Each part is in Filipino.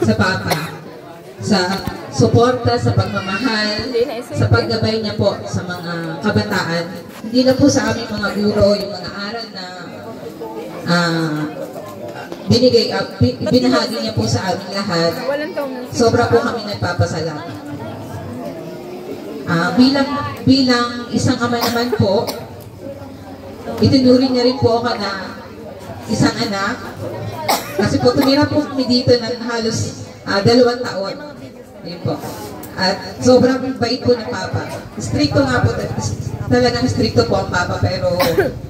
sa Papa. Sa suporta, sa pagmamahal, sa paggabay niya po sa mga kabataan. Hindi na po sa aming mga guro, yung mga aral na binahagi niya po sa aming lahat. Sobra po kami nagpapasalamat. Bilang isang ama naman po, itinuring niya rin po ako na isang anak. Kasi po tumira po kami dito ng halos 2 taon. Yun po. At sobrang bait po ng Papa. Stricto nga po, talagang stricto po ang Papa, pero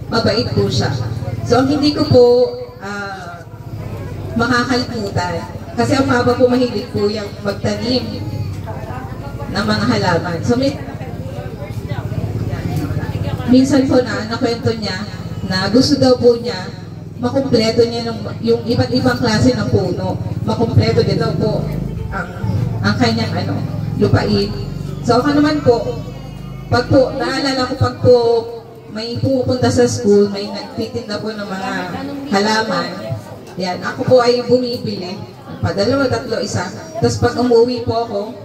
mabait po siya. So ang hindi ko po makakalimutan, kasi ang Papa po mahilig po yung magtanim ng mga halaman. So minsan po na nakwento niya na gusto daw po niya makumpleto niya yung iba't ibang klase ng puno. Makumpleto din daw po ang kanyang lupain. So ako naman po, naalala ko pag po may pupunta sa school, may nagtitinda po ng mga halaman, yan, ako po ay bumibili, padalawa, tatlo, isa. Tapos pag umuwi po ako,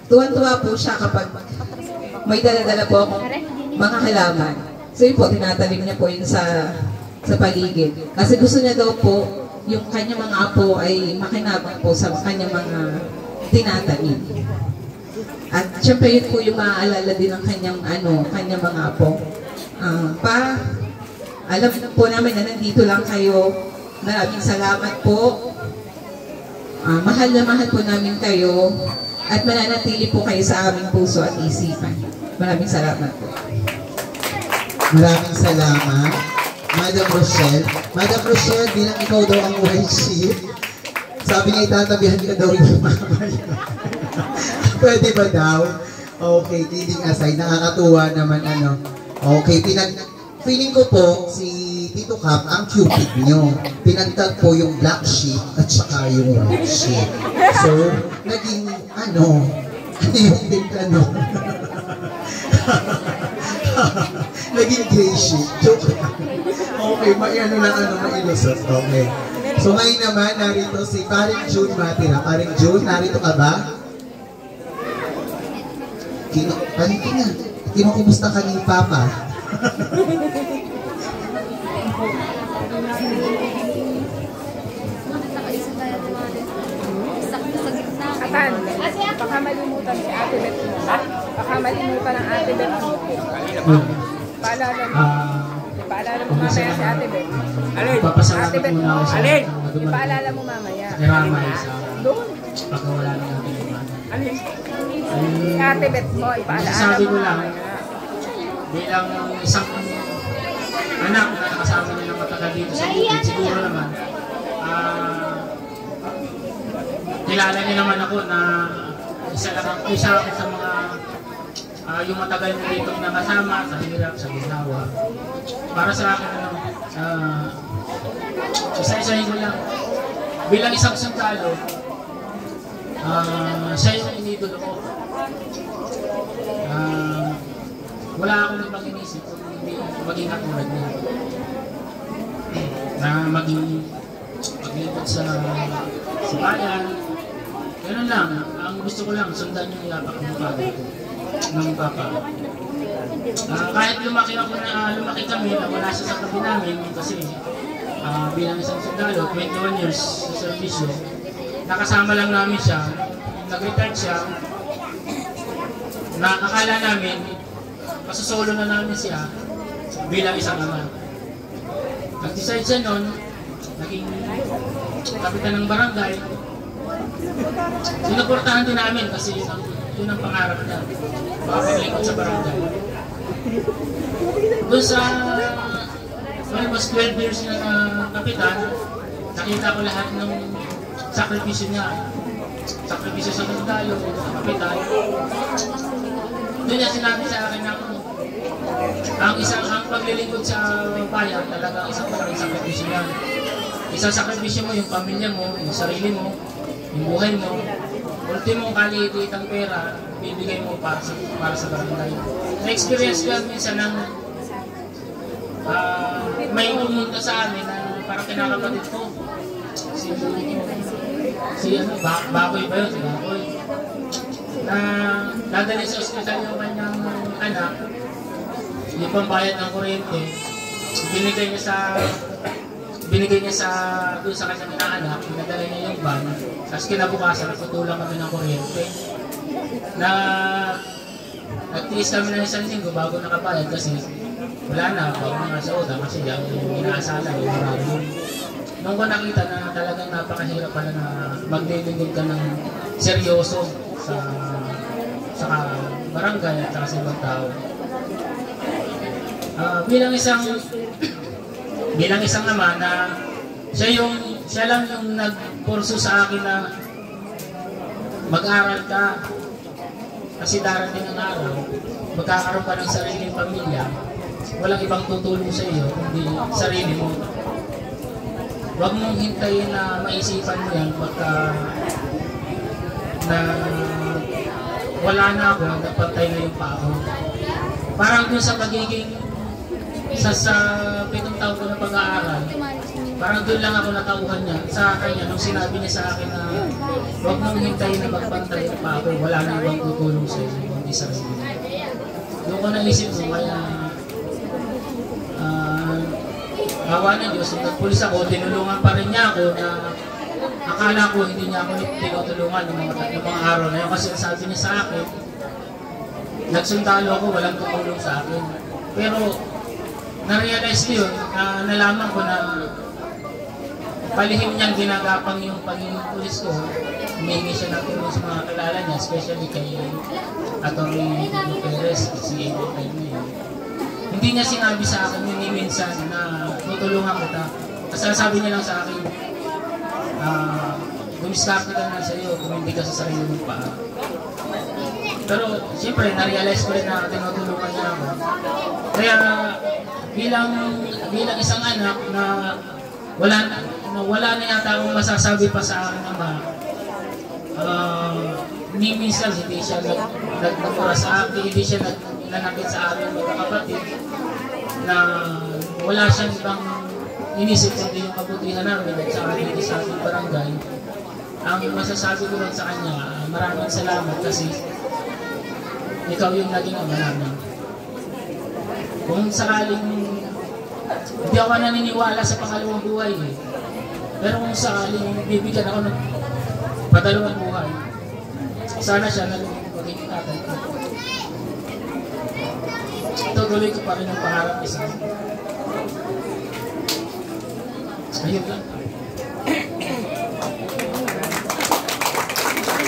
tuwan-tuwa po siya kapag may dala-dala po akong mga halaman. So yun po, tinatalim niya po yun sa paligid. Kasi gusto niya daw po, yung kanyang mga apo ay makinabang po sa kanyang mga tinatanim. At syempre yun po yung maaalala din ng kanyang mga apo. Alam po namin na nandito lang kayo. Maraming salamat po. Mahal na mahal po namin kayo. At mananatili po kayo sa aming puso at isipan. Maraming salamat po. Maraming salamat. Madam Rochelle. Madam Rochelle, bilang ikaw daw ang white sheep, sabi niya itatabihan ka daw yung mamaya. Pwede ba daw? Okay, kidding aside, nakakatuwa naman Okay, feeling ko po, si Tito Cap, ang cupid nyo. Pinagtag po yung black sheep at saka yung white sheep. So, naging yung din naging gray sheep. Joke lang. Okay, mailusot. Okay. So ngayon naman, narito si Paring June Matira. Paring June, narito ka ba? Kinukumusta ka ni Papa? Atan, baka malimutan si Ate Beth mo. Baka malimutan ang Ate Beth mo. Paalala mo mamaya si Ate Beth. Ate Beth mo. Ipaalala mo mamaya. Doon. Pagka wala na natin naman. Si Ate Beth mo, ipaalala mo mamaya. Bilang isang anak na nakasama nila matagal dito sa bukid, siguro naman, kilala niyo naman ako na isa ako sa mga yung matagal mo dito nakasama sa hirap, sa ginawa. Para sa akin, isa-isahin ko lang. Bilang isang sundalo, siya yung inidolo ko. Wala akong ibang inisip kung hindi maging katulad niya. Na maglipot sa bayan. Ganun lang. Ang gusto ko lang, sundan yung yapak ng papa ko. Ng papa. Kahit lumaki kami na wala siya sa tabi namin kasi bilang isang sundalo, 21 years sa servisyo, nakasama lang namin siya. Nag-retire siya. Akala namin, masasolo na namin siya bilang isang ama. Nag-decide siya noon, naging kapitan ng barangay. Sinuportahan din namin kasi yun ang pangarap niya. Makapaglingkod sa barangay. Doon sa mas 12 years na kapitan, nakita ko lahat ng sakripisyo niya. Sakripisyo sa sundalo, sa kapitan. Doon niya sinabi sa akin na ang paglilingkod sa bayan, talagang isang malaking sakripisyo yan. Isang sakripisyo mo, yung pamilya mo, yung sarili mo, yung buhay mo. Ultimo, kaliit ang pera, bibigay mo para sa barangay. Na-experience ko minsan ng may pumunta sa amin na parang kinakapatid ko. Bakoy ba yun? Si Bakoy. Na dadali sa ospital yung kanyang anak, hindi pambayad ng kuryente, binigay niya sa doon sa kanyang inaanak, pinadala niya yung van, tapos kinabukasan, nagtutulang kami ng kuryente. Na nagtiis kami ng isang linggo bago nakabayad kasi wala na, bago na nga sa utang kasi yung inaasala, yung marami. Nung ko nakita na talagang napakahirap pala na maglilingkod ka ng seryoso sa barangay at sa ibang tao. Bilang isang ama na siya lang yung nagpurso sa akin na mag-aral ka kasi darating ang araw, magkakaroon ka ng sariling pamilya, walang ibang tutulong sa iyo kundi sarili mo. Huwag mong hintayin na maisipan mo yan pagka na wala na ako, napantay na yung pa ako. Parang dun sa pagiging sa 7 taon ko na pag-aaral, parang doon lang ako natauhan niya sa kanya nung sinabi niya sa akin na huwag mong hintayin na magpantay yung pa ako, wala na ibang tutulong sa iyo, hindi sarili. Doon ko naisip mo, kaya awa ng Diyos, nagpulis ako, tinulungan pa rin niya ako na akala ko hindi niya ako tinutulungan ng mga araw na yun kasi sabi niya sa akin, nagsundalo ako, walang tutulong sa akin. Pero na-realize ko yun, nalaman ko na palihim niyang ginagapang yung pagiging pulis ko. Humingi siya ng tulong sa mga kilala niya, especially kay Atty. Perez, si Amy niya. Hindi niya sinabi sa akin yun minsan na tutulungan kita. Kasi sabi niya lang sa akin, gumiskarte ka na sa iyo kung hindi ka sa sarili mong paa. Pero siyempre, na-realize ko rin na tinutulungan niya ako. Kaya bilang isang anak na wala na yata akong masasabi pa sa akin ama, ni minsan hindi siya nagmura sa akin, hindi siya nanakit sa akin mga kapatid, na wala siyang ibang inisip kundi yung kabutihan namin at sa akin sa ating barangay. Ang masasabi ko lang sa kanya, maraming salamat kasi ikaw yung naging ama namin. Kung sakaling hindi ako naniniwala sa pangalawang buhay pero kung sakaling bibigyan ako ng padalawang buhay, sana siya magiging tatay ko. Tutuloy ko pa rin ang pangarap isa. Ayun lang.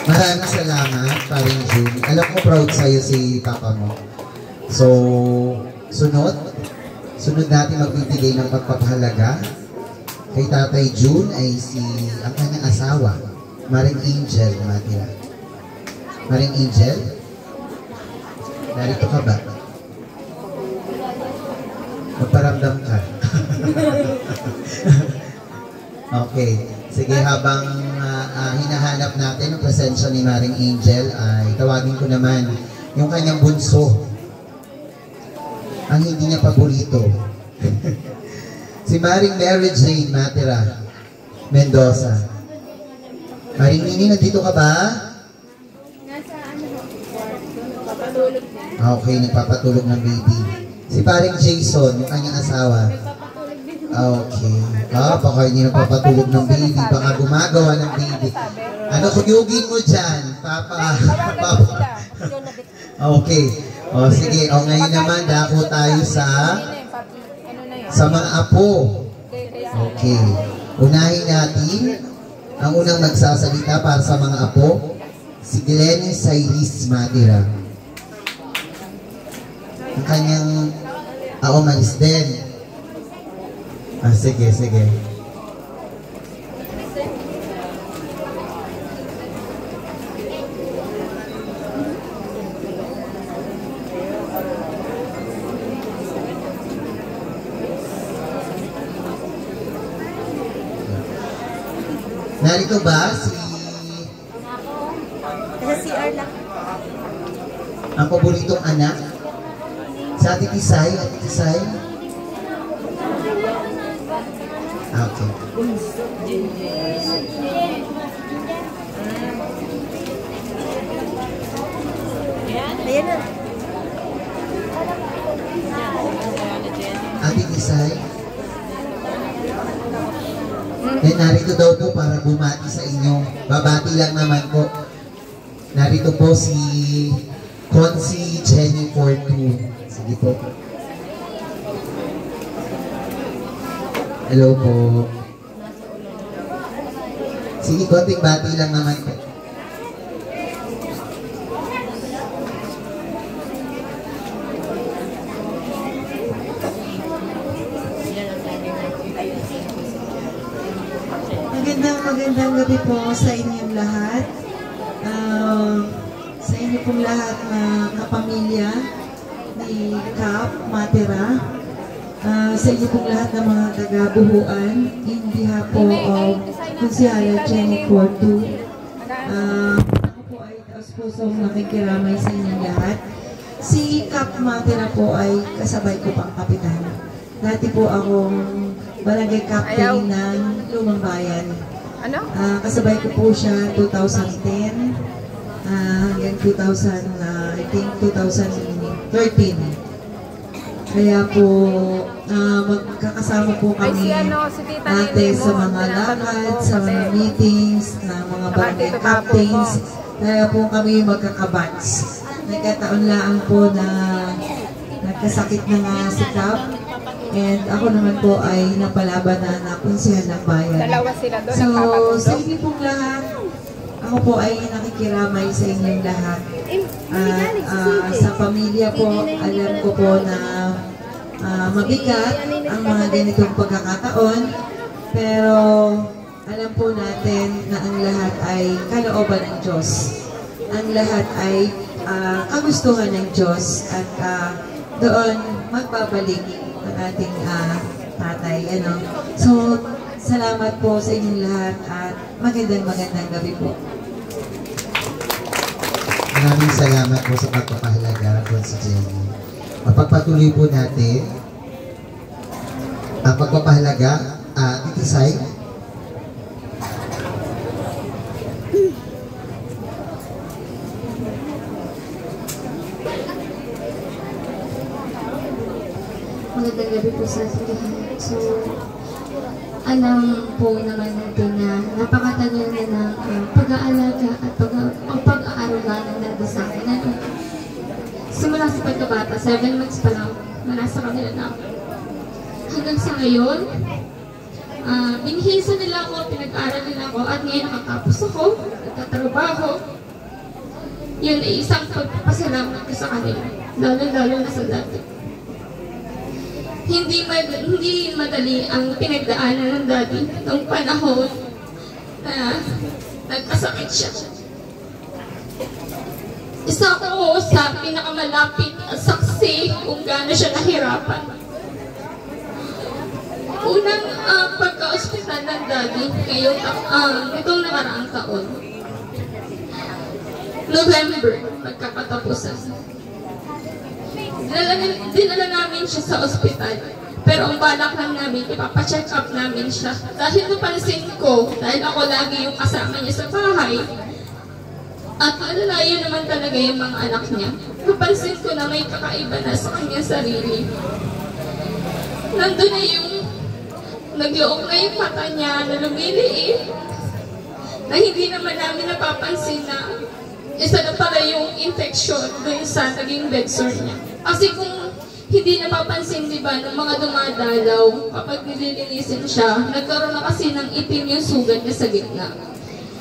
Maraming salamat, paring June. Alam ko proud sa'yo si Papa mo. So, sunod natin magbibigay ng pagpapahalaga kay Tatay June ay ang kanyang asawa, Maring Angel Matira. Maring Angel, narito ka ba? Magparamdam ka. Okay. Sige, habang hinahanap natin ang presensya ni Maring Angel, ay tawagin ko naman yung kanyang bunso. Ang hindi niya paborito. Si Maring Mary Jane Matira Mendoza. Maring Nini, nandito ka ba? Okay, nagpapatulog ng baby. Si Paring Jason, yung kanyang asawa. Okay. Baka hindi nagpapatulog ng baby. Baka gumagawa ng baby. Ano, kuyugin mo dyan? Papa. Okay. O, sige. O, ngayon naman, dako tayo sa mga apo. Okay. Unahin natin ang unang nagsasalita para sa mga apo. Si Glenny Saylis Matira. Ang kanyang umalis din. Sige. Narito ba si... ang paboritong anak? Sa Ate Tisay? Okay. Tisay? Eh, narito daw po para bumati sa inyo. Babati lang naman po. Narito po si Consi Jenny Fortune. Sige po. Hello po. Sige, konting bati lang naman po. Magandang gabi po sa inyong lahat. Sa inyo pong lahat na kapamilya ni Kap Matera. Sa inyo pong lahat ng mga taga-buhuan, in behalf po of Konsyala Jenny Fortu. Ako po ay taos-pusong nakikiramay sa inyong lahat. Si Kap Matera po ay kasabay ko pang kapitan. Dati po akong barangay captain ng Lumang Bayan. Kasabay ko po siya 2010 hanggang 2013. Kaya po magkakasama po kami ate sa mga lakad, sa mga meetings ng mga barangay captains. Kaya po kami magkakabats. Nagkataon lang po na nagkasakit na nga si Kap. And ako naman po ay napalaban na konsyal ng bayan. So, sa inyo pong lahat, ako po ay nakikiramay sa inyong lahat. At sa pamilya po, alam ko po na mabigat ang mga ganitong pagkakataon. Pero alam po natin na ang lahat ay kalooban ng Diyos. Ang lahat ay kagustuhan ng Diyos. At doon magbabalik ang ating tatay. So, salamat po sa inyong lahat at magandang gabi po. Maraming salamat po sa pagpapahalaga po si Jenny. Mapagpatuloy po natin ang pagpapahalaga Titi Sai. Magandang gabi po sa lahat. So, alam po naman natin na napakatagal na ng pag-aalaga at pag-aaral ng dati sa akin. Simula sa pagkabata, 7 months pa lang, nasa kanila na ako. Hanggang sa ngayon, binihisa nila ako, pinag-aaral nila ako, at ngayon nakatapos ako, nagtatrabaho. Yun ay isang pagpapasalamat ko sa kanila, lalo na sa dati. Hindi madali ang pinagdaanan ng daddy noong panahon na nagkasakit siya. Isa ko sa pinakamalapit na saksi kung gaano siya nahirapan. Unang pagka-ospital ng daddy itong nakaraang taon. November, magkakatapusan. Dinala namin siya sa ospital. Pero ang balak lang namin, ipapacheck up namin siya. Dahil napansin ko, dahil ako lagi yung kasama niya sa bahay, at malalayo naman talaga yung mga anak niya, napansin ko na may kakaiba na sa kanyang sarili. Nandun na yung naglook na yung mata niya na lumiliit, na hindi naman namin napapansin na isa na pala yung infection dun sa naging bedsore niya. Kasi kung hindi napapansin, di ba, ng mga dumadalaw, kapag nililinisin siya, nagkaroon na kasi ng itim yung sugat niya sa gitna.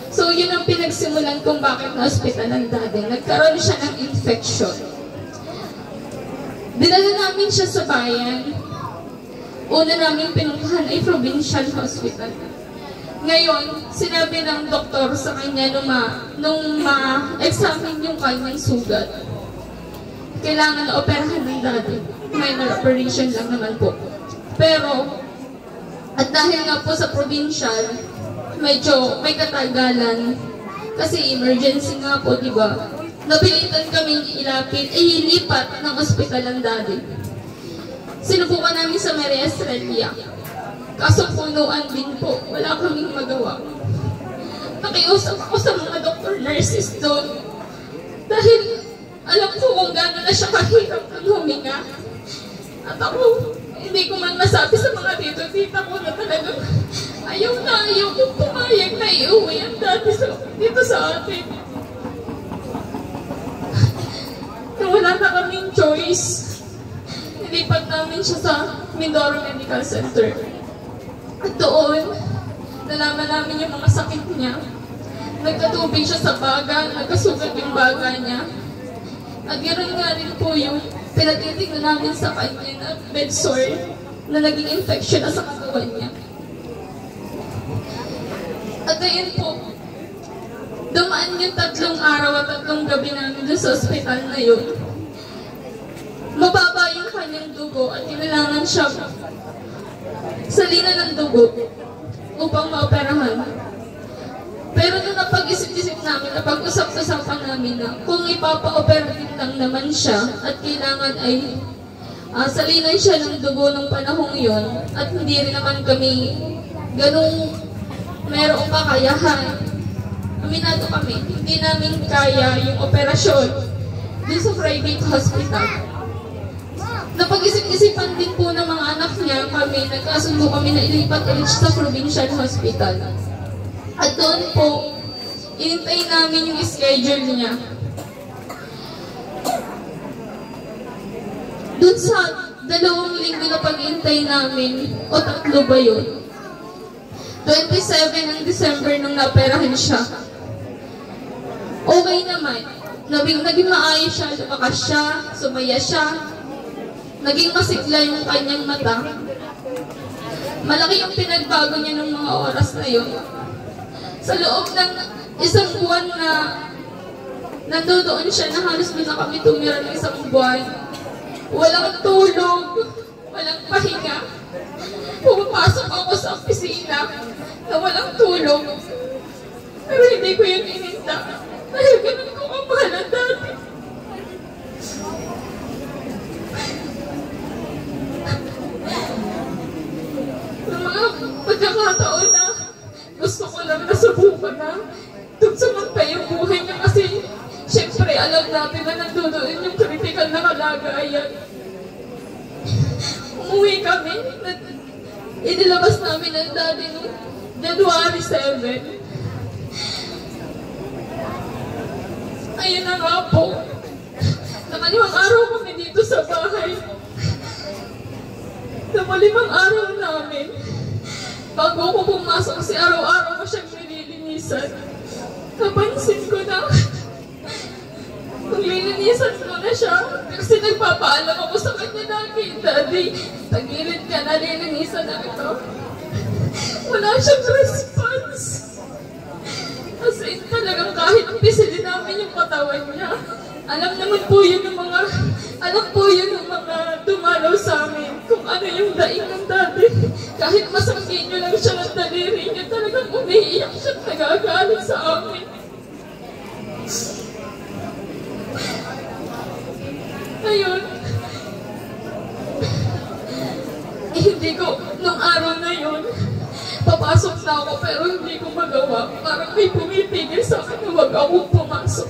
So, yun ang pinagsimulan kung bakit na-hospital ng daddy. Nagkaroon siya ng infection. Dinala namin siya sa bayan. Una namin pinuntahan ay provincial hospital. Ngayon, sinabi ng doktor sa kanya nung ma-examine yung kanyang sugat, kailangan na operahan ng daddy. Minor operation lang naman po. Pero, at dahil nga po sa provincial, medyo may katagalan. Kasi emergency nga po, di ba? Napilitan kaming ilipat ng ospital ng daddy. Sinubukan namin sa Maria Estrella. Kaso punuan din po, wala kaming magawa. Nakiusap ako sa mga doctor nurses doon. Dahil alam ko kung gano'n na siya kahirap ng huminga. At ako, hindi ko man masabi sa mga tita ko na talagang ayaw kong pumayag na iuwi ang dati dito sa atin. Na wala na kaming choice. Nilipat namin siya sa Mindoro Medical Center. At doon, nalaman namin yung mga sakit niya. Nagkatubig siya sa baga, nagkasugat yung baga niya. At ganoon nga rin po yung pinatitignan namin sa kanya na bed sore na naging infection na sa katawan niya. At ayun po, dumaan yung 3 araw at 3 gabi namin doon sa ospital na yun. Mababa yung kanyang dugo at kailangan siya salina ng dugo upang maoperahan. Pero nung napag-isip-isip namin, napag-usap-usapan namin na kung ipapa-opera din lang naman siya at kailangan ay salinan siya ng dugo ng panahong yon at hindi rin naman kami ganung merong kakayahan. Aminado kami, hindi namin kaya yung operasyon dun sa private hospital. Napag-isip-isipan din po ng mga anak niya kami, nagkasundo kami na ilipat ulit sa provincial hospital. At doon po, inintay namin yung schedule niya. Doon sa 2 linggo na pag-intay namin, o 3 ba yun? 27 ng December nung naperahan siya. Okay naman. Naging maayos siya, lumakas siya, sumaya siya. Naging masigla yung kanyang mata. Malaki yung pinagbago niya ng mga oras na yun. Sa loob ng 1 buwan na nandoon siya, na halos doon na kami tumira ng 1 buwan. Walang tulog, walang pahinga. Pumapasok ako sa opisina na walang tulog. Pero hindi ko yun ininda. Dahil ganun ko kamahalan dati. Ng mga pagkakataon na gusto ko lang nasubukan na tugsaman pa yung buhay niya kasi syempre alam natin na nandoon yung critical na kalagayan. Umuwi kami, inilabas namin ang daddy noong January 7. Ayun na nga po. Nakalimang araw kami dito sa bahay. Sa 5 araw namin, bago ako pumasok kasi araw-araw ko siyang nililinisan, napansin ko na nung lilinisan ko na siya, kasi nagpapaalam ako sa kanya lagi, Daddy, tagilid ka na, lilinisan na ito. Wala siyang response. Kasi talagang kahit pisilin namin yung katawan niya, alam po yun ng mga dumalaw sa amin kung ano yung daing ng Daddy. Kahit masangkin nyo lang siya ng daliri niya, talagang umiiyak siya at nagagalit sa amin. Ayun. Hindi ko, nung araw na yun, papasok na ako pero hindi ko magawa. Parang may pumipigil sa akin na huwag akong pumasok.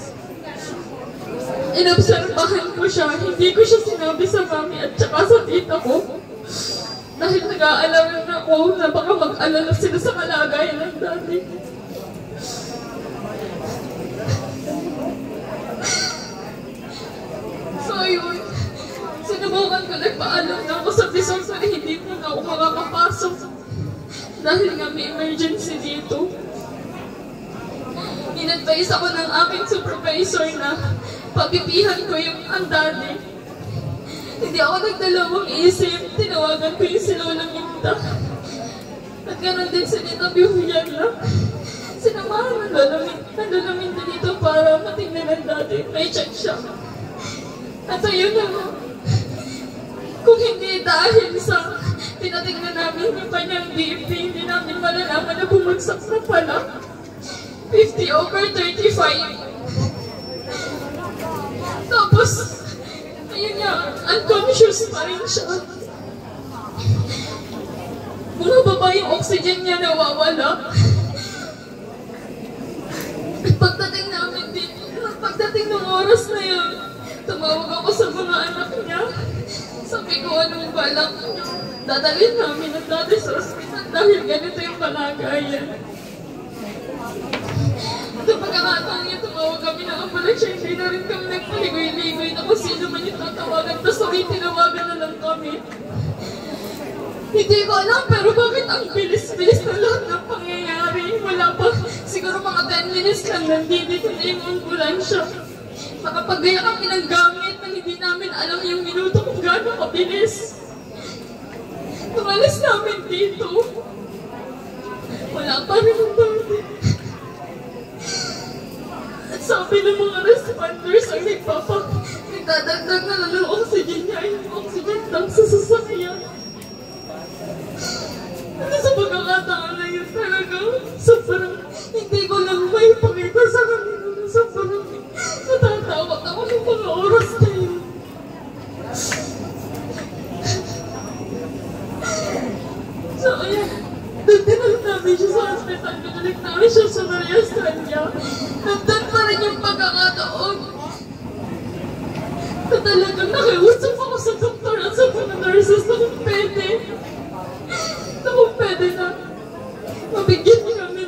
Inobserbahan ko siya, hindi ko siya sinabi sa mami at saka sa tita ko. Dahil nag-aalala na ako na baka mag-alala sila sa kalagayan ng Daddy. So yun, sinubukan ko, nagpaalam na ako sa bisor na hindi na ako makakapasok. Dahil nga may emergency dito. In-advise ako ng aking supervisor na papipihan ko yung ang Daddy. Hindi ako nagdalawang isip, tinawagan ko yung si Lola Minta. At ganoon din si Nita Bihuyan. Sinamahan ng Lola Minta dito para matingnan ng Daddy. May check siya. At ayun na, kung hindi dahil sa tinatingnan namin yung kanyang BP, hindi namin malalaman na bumagsak na pala. 50/35. Tapos, ayun nga, unconscious pa rin siya. Bumababa yung oxygen niya, nawawala. Pagdating ng oras na yun, tumawag ako sa mga anak niya. Sabi ko, anong balak niyo? dadalhin namin ang dati sa ospital dahil ganito yung kalagayan. Sa pagkakataon niya, tumawag kami ng ambulansya, hindi na rin kami nagpaligoy-ligoy na kung sino man yung tatawagan, tapos sorry, tinawagan na lang kami. Hindi ko alam, pero bakit ang bilis-bilis na lahat ng pangyayari? Wala pa, siguro mga 10 minutes lang, nandito na yung ambulansya. Nakapaggaya kami ng gamit na hindi namin alam yung minuto kung gano'ng kabilis. Tumalis namin dito. Wala pa rin ang dati. At sabi ng mga responders ang nagdadagdag na lang ng oxygen niya, yung oxygen tank sa sasakyan. Ano sa pagkakataon na yun talaga, sobrang hindi ko lang may pakita sa kanila na sobrang natatakot ako ng mga oras na yun. So, ayan, doon dinalik namin siya sa hospital, dinalik namin siya sa Maria Estrella. Nandun pa rin yung pagkakataon na talagang nakiusap ako sa doktor at sa mga nurses na kung pwede na mabigyan niyo kami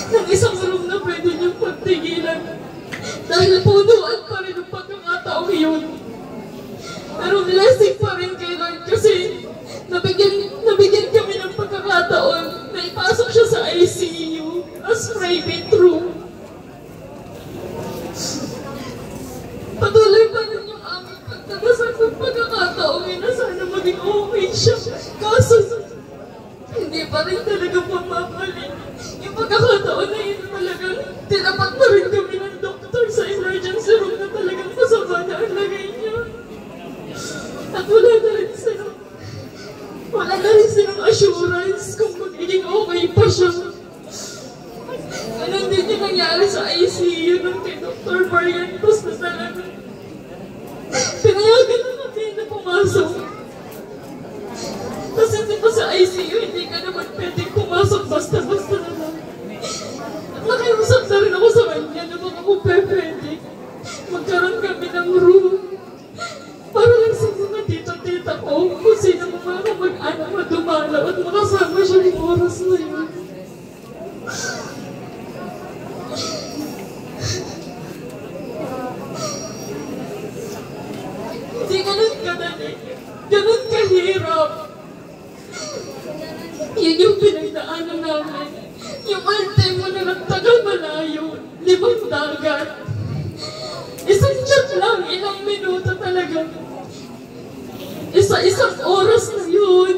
ng isang room na pwede niyong pagtigilan dahil punuan pa rin ang pagkakataong yun. Pero blessing pa rin kay Lord kasi nabigyan kami ng pagkakataon na ipasok siya sa ICU as private room. Patuloy pa rin yung aming pagdadasal ng pagkakataon na sana maging okay siya. Kaso, hindi pa rin talaga pamamalit. Yung pagkakataon na yun talagang tinapat pa rin kami ng doktor sa emergency room na talagang masama na ang lagay niya. At wala na rin silang assurance kung magiging okay pa siya. Ganun din yung nangyari sa ICU nung kay Dr. Mariantos na talaga. Pinayagan na kami na pumasok. Kasi di ba sa ICU, hindi ka naman pwedeng pumasok basta-basta na lang. At nakiusap na rin ako sa kanya na baka kung pwede, magkaroon kami ng room. Para lang sa mga tita-tita ko, kung sino mga kamag-anak na dumalaw at makasama siya ng oras na yun. Hindi ganun kadali, ganun kahirap. Yun yung pinagdaanan namin. Yung ultimo na nagtagal malayo, 5 dagat. Isang chat lang, ilang minuto talaga. Isang oras na yun.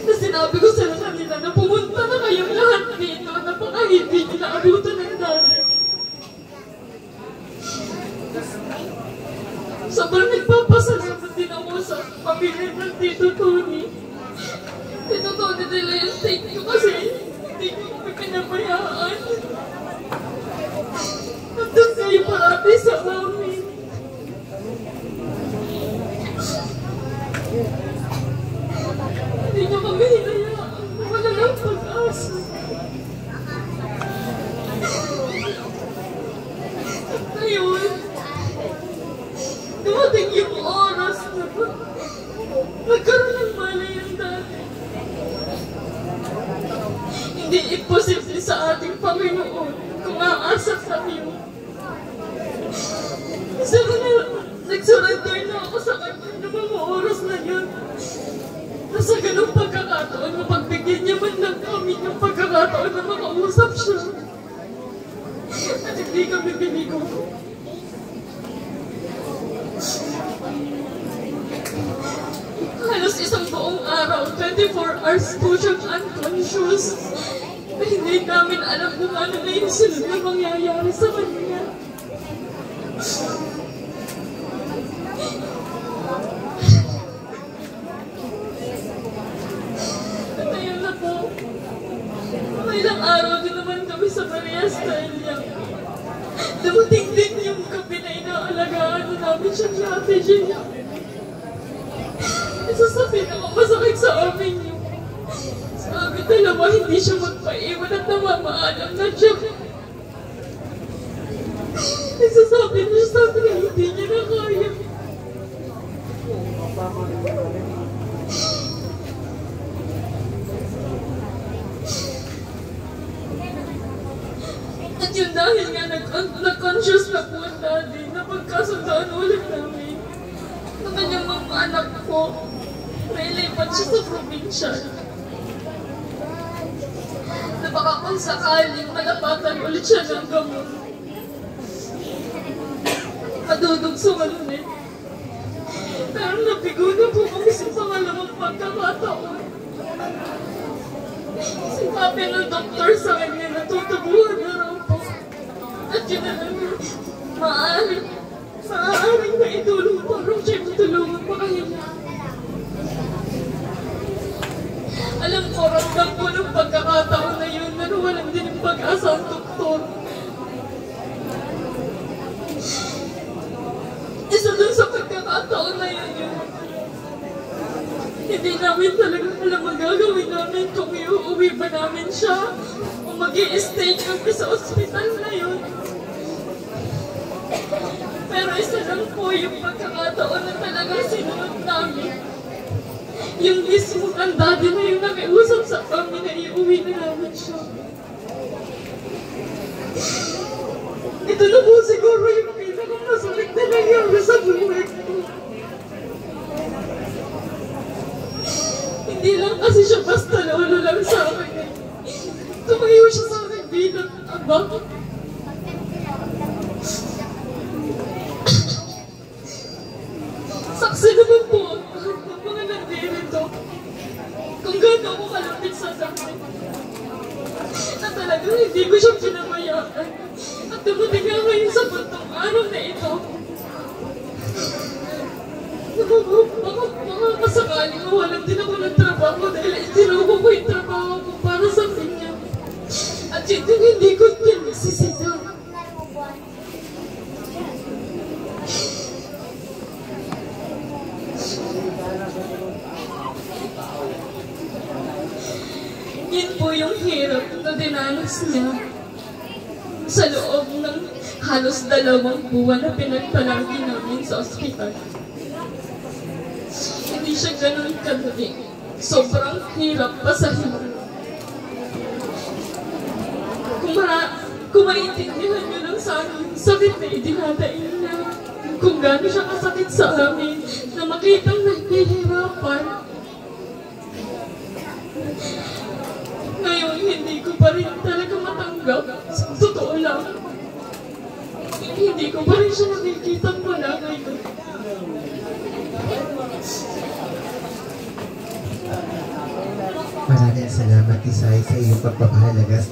Na sinabi ko sa kanila na pumunta na kayong lahat dito na baka hindi nila abutan ng dagat. Sobrang nagpapasalamat din ako sa pamilya ng Tito Tony. Tito Tony nila yung thank you kasi hindi ko kami pinabayaan. Nandun kayo parati sa amin. Hindi nyo kami hinayaan. Wala lang pag-asa. At ngayon, dumating yung oras na nagkaroon ng malay ang dati. Hindi imposible sa ating Panginoon kung aasa kami yun. Kasi nag-surrender na ako sa kanya ng mga oras na yun. Nasa ganung pagkakataon na pagbigyan niya man lang kami ng pagkakataon na makausap siya. At hindi kami binigo. Halos isang buong araw, 24 hours po siyang unconscious. Na hindi namin alam kung ano na yung sunod na mangyayari sa kanya. At ayun na po, may ilang araw din naman kami sa Maria Estrella. Dumating din yung gabi na inaalagaan na namin siyang strategy. Sasabihin ako masakit sa amin yung sabi dalawa hindi siya magpaiwan at namamaalam na siya. Nagsasabi niya, sabi niya hindi niya na kaya. At yun dahil nga nag-conscious na po ang daddy na pagkasundaan ulit namin na kanyang mga anak ko na ilipat siya sa probinsya. Na baka kung sakaling malapatan ulit siya ng gamot, madudugsungan ulit. Pero nabigo na po kami sa pangalawang pagkakataon. Sinabi ng doktor sa kanya na tutubuhan na raw po. At yun na lang, maaaring maitulong pa raw siya matulungan makahinga. Alam ko, ramdam ko ng pagkakataon na yun na walang din yung pag-asa ang doktor. Isa dun sa pagkakataon na yun. Hindi namin talaga alam ang gagawin namin kung iuuwi ba namin siya o mag-i-stay kami sa ospital na yun. Pero isa lang po yung pagkakataon na talagang sinunod namin. Yung mismo ang daddy na yung nakiusap sa kami na iuwi na namin siya. Ito na po siguro yung pinakamasakit na nangyari sa buhay ko. Hindi lang kasi siya basta lolo lang sa akin. Tumayo siya sa akin bilang ama. Saksi naman po ang mga nandirito kung gano'n ako kalapit sa dami. Na talagang hindi ko siya pinamayaan. At dumating nga ngayon sa buntong araw na ito. Baka masakaling mawalan din ako ng trabaho dahil itinuko ko yung trabaho ko para sa kanya. At yun yung hindi ko pinagsisisa. Yun po yung hirap na dinanas niya sa loob ng halos 2 buwan na pinagpalagi namin sa ospital. Hindi siya ganun kadali. Sobrang hirap pasahin. Kung maintindihan niyo lang sa amin, sakit na idinadain niya. Kung gano'n siya kasakit sa amin, na makitang nahihirapan. Ngayon, hindi ko pa rin talaga matanggap. Sa totoo lang. Hindi ko pa rin siya nakikita mula ngayon. Maraming salamat, Isay, sa iyong pagpapahalaga.